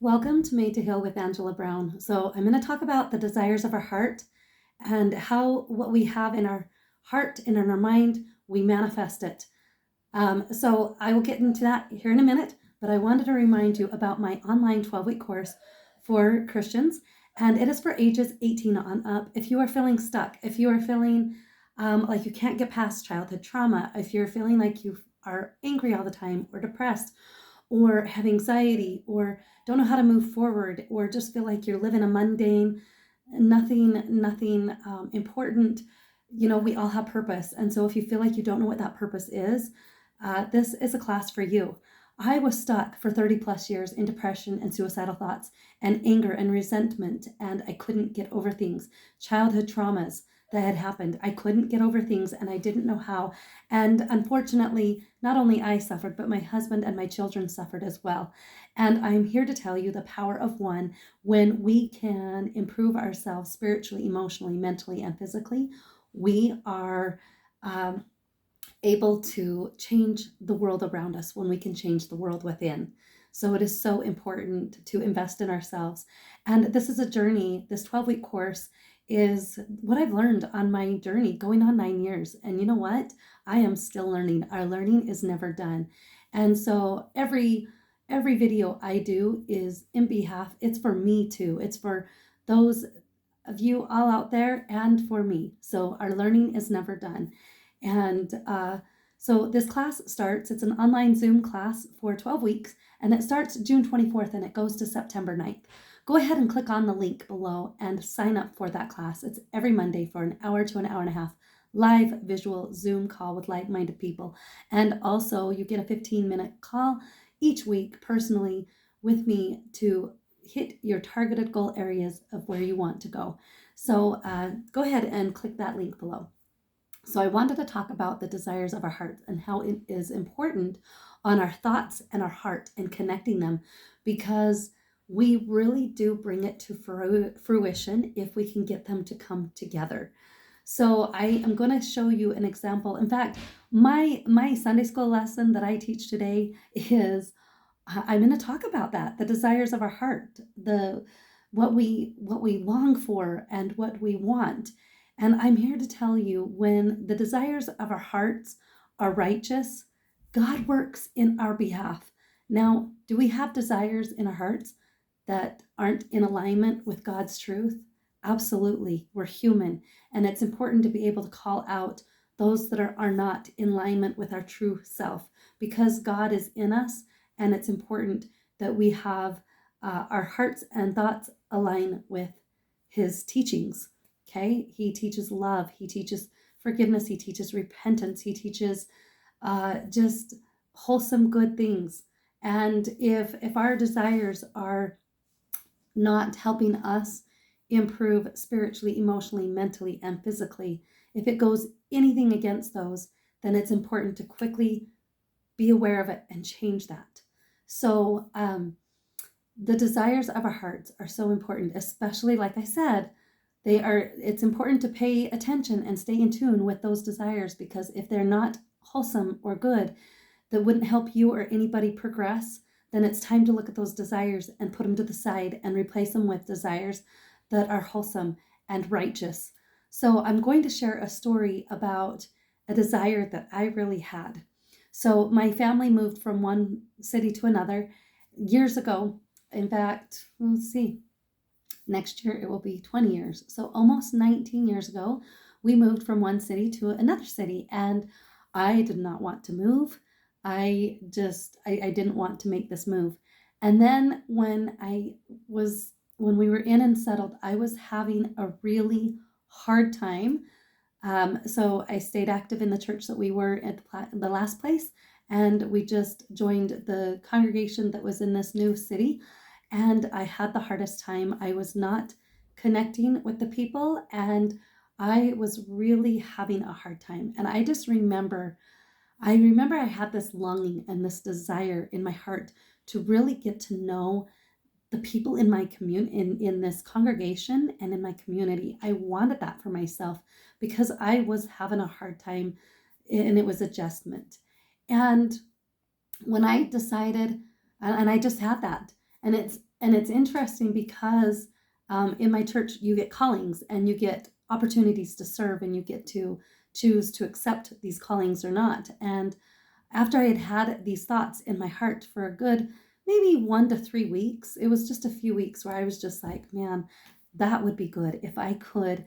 Welcome to Made to Heal with Angela Brown. So, I'm going to talk about the desires of our heart and how what we have in our heart and in our mind, we manifest it. So, I will get into that here in a minute, but I wanted to remind you about my online 12-week course for Christians, and it is for ages 18 on up. If you are feeling stuck, if you are feeling like you can't get past childhood trauma, if you're feeling like you are angry all the time or depressed, or have anxiety or don't know how to move forward or just feel like you're living a mundane nothing important. We all have purpose, and so if you feel like you don't know what that purpose is, this is a class for you. I was stuck for 30 plus years in depression and suicidal thoughts and anger and resentment, and I couldn't get over things, childhood traumas that had happened. I couldn't get over things and I didn't know how. And unfortunately, not only I suffered, but my husband and my children suffered as well. And I'm here to tell you the power of one. When we can improve ourselves spiritually, emotionally, mentally, and physically, we are um, able to change the world around us when we can change the world within. So it is so important to invest in ourselves. And this is a journey. This 12-week course is what I've learned on my journey, going on 9 years. And you know what? I am still learning. Our learning is never done. And so every video I do is in behalf, it's for me too. It's for those of you all out there and for me. So our learning is never done. And so this class starts, it's an online Zoom class for 12 weeks, and it starts June 24th and it goes to September 9th. Go ahead and click on the link below and sign up for that class. It's every Monday for an hour to an hour and a half live visual Zoom call with like-minded people. And also you get a 15-minute call each week personally with me to hit your targeted goal areas of where you want to go. So go ahead and click that link below. So I wanted to talk about the desires of our hearts and how it is important on our thoughts and our heart and connecting them, because we really do bring it to fruition if we can get them to come together. So I am going to show you an example. In fact, my Sunday school lesson that I teach today is I'm going to talk about that, the desires of our heart, the what we long for and what we want. And I'm here to tell you, when the desires of our hearts are righteous, God works in our behalf. Now, do we have desires in our hearts that aren't in alignment with God's truth? Absolutely. We're human, and it's important to be able to call out those that are not in alignment with our true self, because God is in us, and it's important that we have our hearts and thoughts align with his teachings. Okay, he teaches love, he teaches forgiveness, he teaches repentance, he teaches just wholesome good things. And if our desires are not helping us improve spiritually, emotionally, mentally, and physically, if it goes anything against those, then it's important to quickly be aware of it and change that. So the desires of our hearts are so important, especially, like I said, it's important to pay attention and stay in tune with those desires, because if they're not wholesome or good, that wouldn't help you or anybody progress, then it's time to look at those desires and put them to the side and replace them with desires that are wholesome and righteous. So I'm going to share a story about a desire that I really had. So my family moved from one city to another years ago. In fact, let's see, next year it will be 20 years. So almost 19 years ago, we moved from one city to another city, and I did not want to move. I didn't want to make this move. And then when we were in and settled, I was having a really hard time. So I stayed active in the church that we were at the last place, and we just joined the congregation that was in this new city. And I had the hardest time. I was not connecting with the people, and I was really having a hard time. And I remember I had this longing and this desire in my heart to really get to know the people in my in this congregation and in my community. I wanted that for myself because I was having a hard time, and it was adjustment. And when I decided, and I just had that, and And it's interesting because in my church, you get callings and you get opportunities to serve, and you get to choose to accept these callings or not. And after I had had these thoughts in my heart for a good maybe 1 to 3 weeks, it was just a few weeks where I was just like, man, that would be good if I could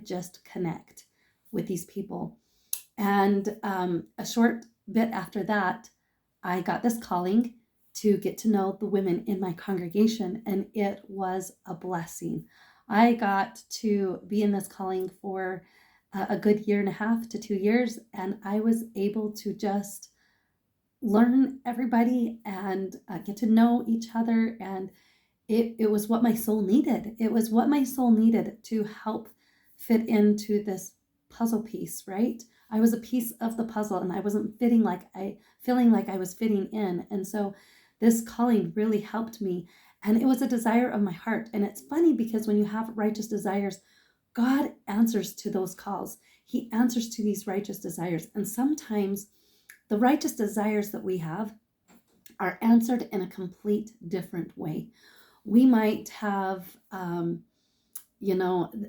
just connect with these people. And a short bit after that, I got this calling to get to know the women in my congregation, and it was a blessing. I got to be in this calling for a good year and a half to 2 years, and I was able to just learn everybody and get to know each other. And it was what my soul needed. It was what my soul needed to help fit into this puzzle piece, right? I was a piece of the puzzle, and I wasn't feeling like I was fitting in. And so this calling really helped me, and it was a desire of my heart. And it's funny because when you have righteous desires, God answers to those calls. He answers to these righteous desires. And sometimes the righteous desires that we have are answered in a complete different way. We might have,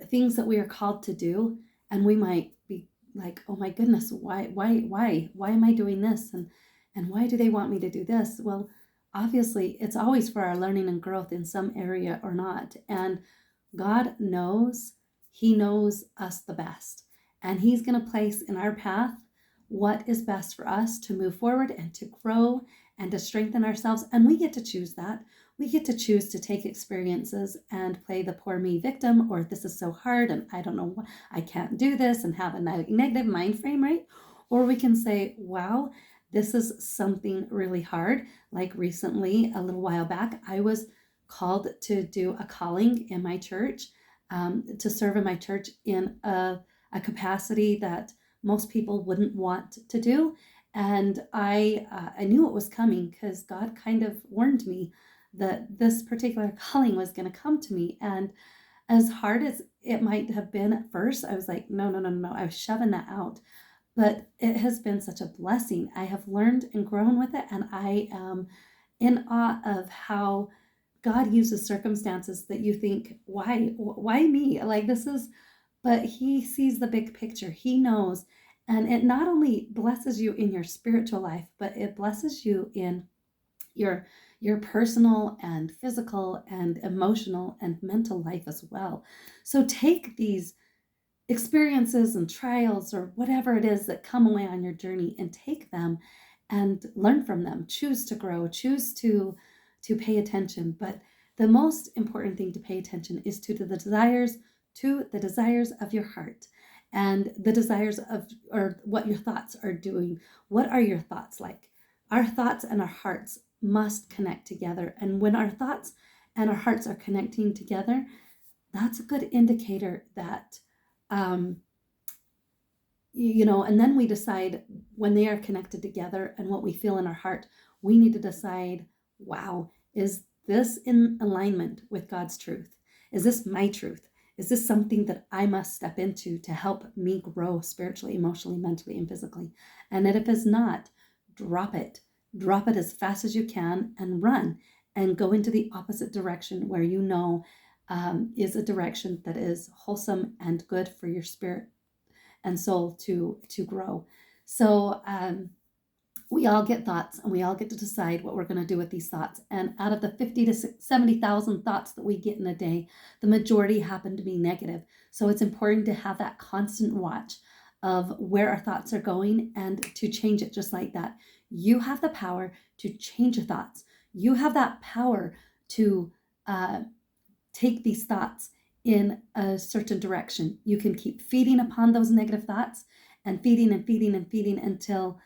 things that we are called to do, and we might be like, oh my goodness, why am I doing this? And why do they want me to do this? Well, obviously, it's always for our learning and growth in some area or not. And God knows, He knows us the best. And He's going to place in our path what is best for us to move forward and to grow and to strengthen ourselves. And we get to choose that. We get to choose to take experiences and play the poor me victim, or this is so hard and I don't know what, I can't do this, and have a negative mind frame, right? Or we can say, wow, this is something really hard. Like recently, a little while back, I was called to do a calling in my church, to serve in my church in a capacity that most people wouldn't want to do. And I knew it was coming because God kind of warned me that this particular calling was going to come to me. And as hard as it might have been at first, I was like, no, no, no, no. I was shoving that out. But it has been such a blessing. I have learned and grown with it. And I am in awe of how God uses circumstances that you think, why me? Like this is, but He sees the big picture. He knows. And it not only blesses you in your spiritual life, but it blesses you in your personal and physical and emotional and mental life as well. So take these experiences and trials or whatever it is that come away on your journey, and take them and learn from them. Choose to grow, choose to pay attention. But the most important thing to pay attention is to the desires of your heart, and the desires of, or what your thoughts are doing. What are your thoughts like? Our thoughts and our hearts must connect together. And when our thoughts and our hearts are connecting together, that's a good indicator that, and then we decide when they are connected together and what we feel in our heart, we need to decide, wow, is this in alignment with God's truth? Is this my truth? Is this something that I must step into to help me grow spiritually, emotionally, mentally, and physically? And if it is not, drop it. Drop it as fast as you can and run and go into the opposite direction where is a direction that is wholesome and good for your spirit and soul to grow. So we all get thoughts, and we all get to decide what we're going to do with these thoughts. And out of the 50 to 70,000 thoughts that we get in a day, the majority happen to be negative. So it's important to have that constant watch of where our thoughts are going and to change it just like that. You have the power to change your thoughts. You have that power to take these thoughts in a certain direction. You can keep feeding upon those negative thoughts and feeding and feeding and feeding until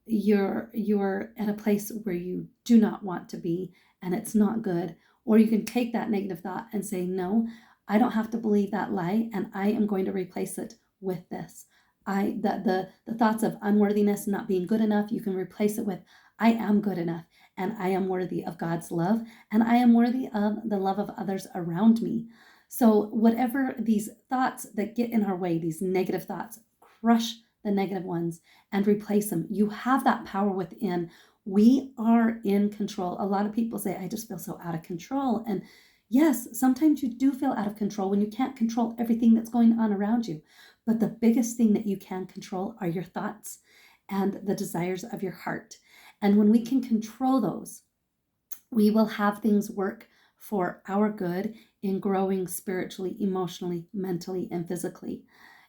you're at a place where you do not want to be and it's not good. Or you can take that negative thought and say, no, I don't have to believe that lie, and I am going to replace it with this. The thoughts of unworthiness, not being good enough, you can replace it with, I am good enough, and I am worthy of God's love, and I am worthy of the love of others around me. So whatever these thoughts that get in our way, these negative thoughts, crush the negative ones and replace them. You have that power within. We are in control. A lot of people say, I just feel so out of control. And yes, sometimes you do feel out of control when you can't control everything that's going on around you. But the biggest thing that you can control are your thoughts and the desires of your heart. And when we can control those, we will have things work for our good in growing spiritually, emotionally, mentally, and physically.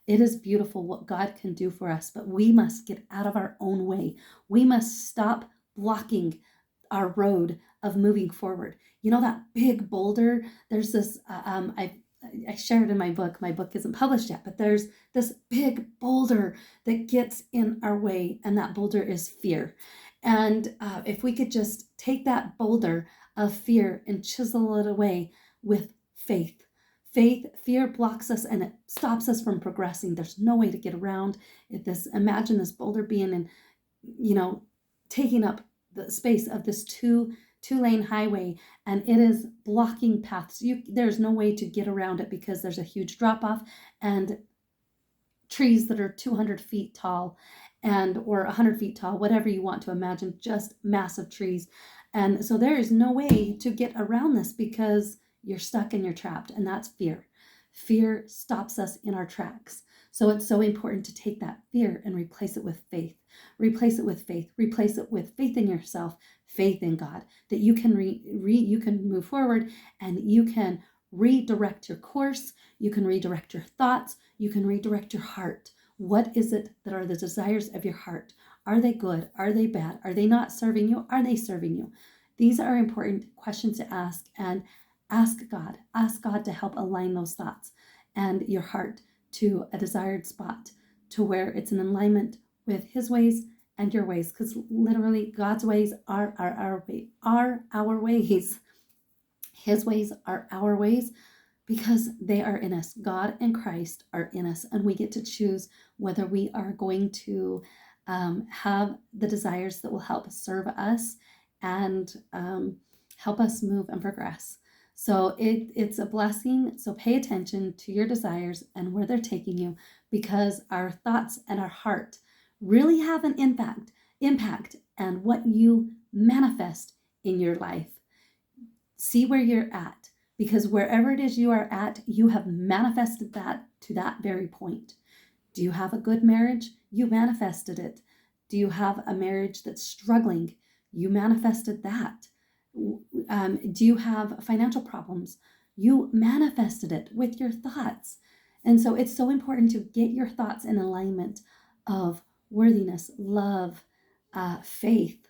It is beautiful what God can do for us, but we must get out of our own way. We must stop blocking our road of moving forward. You know, that big boulder, there's this, I shared in my book. My book isn't published yet, but there's this big boulder that gets in our way, and that boulder is fear. And if we could just take that boulder of fear and chisel it away with faith. Fear blocks us and it stops us from progressing. There's no way to get around this. Imagine this boulder being in, taking up the space of this two-lane highway, and it is blocking paths. There's no way to get around it because there's a huge drop off and trees that are 200 feet tall or 100 feet tall, whatever you want to imagine, just massive trees. And so there is no way to get around this because you're stuck and you're trapped, and that's fear. Fear stops us in our tracks. So it's so important to take that fear and replace it with faith. Replace it with faith. Replace it with faith in yourself, faith in God, that you can you can move forward and you can redirect your course. You can redirect your thoughts. You can redirect your heart. What is it that are the desires of your heart? Are they good? Are they bad? Are they not serving you? Are they serving you? These are important questions to ask, and ask God. Ask God to help align those thoughts and your heart to a desired spot, to where it's in alignment with His ways and your ways. Because literally, God's ways are our ways. His ways are our ways because they are in us. God and Christ are in us, and we get to choose whether we are going to have the desires that will help serve us and help us move and progress. So it's a blessing. So pay attention to your desires and where they're taking you, because our thoughts and our heart really have an impact and what you manifest in your life. See where you're at, because wherever it is you are at, you have manifested that to that very point. Do you have a good marriage? You manifested it. Do you have a marriage that's struggling? You manifested that. Do you have financial problems? You manifested it with your thoughts. And so it's so important to get your thoughts in alignment of worthiness, love, faith,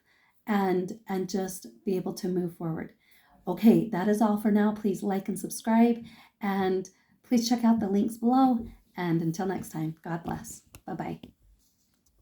and just be able to move forward. Okay, that is all for now. Please like and subscribe, and please check out the links below. And until next time, God bless. Bye-bye.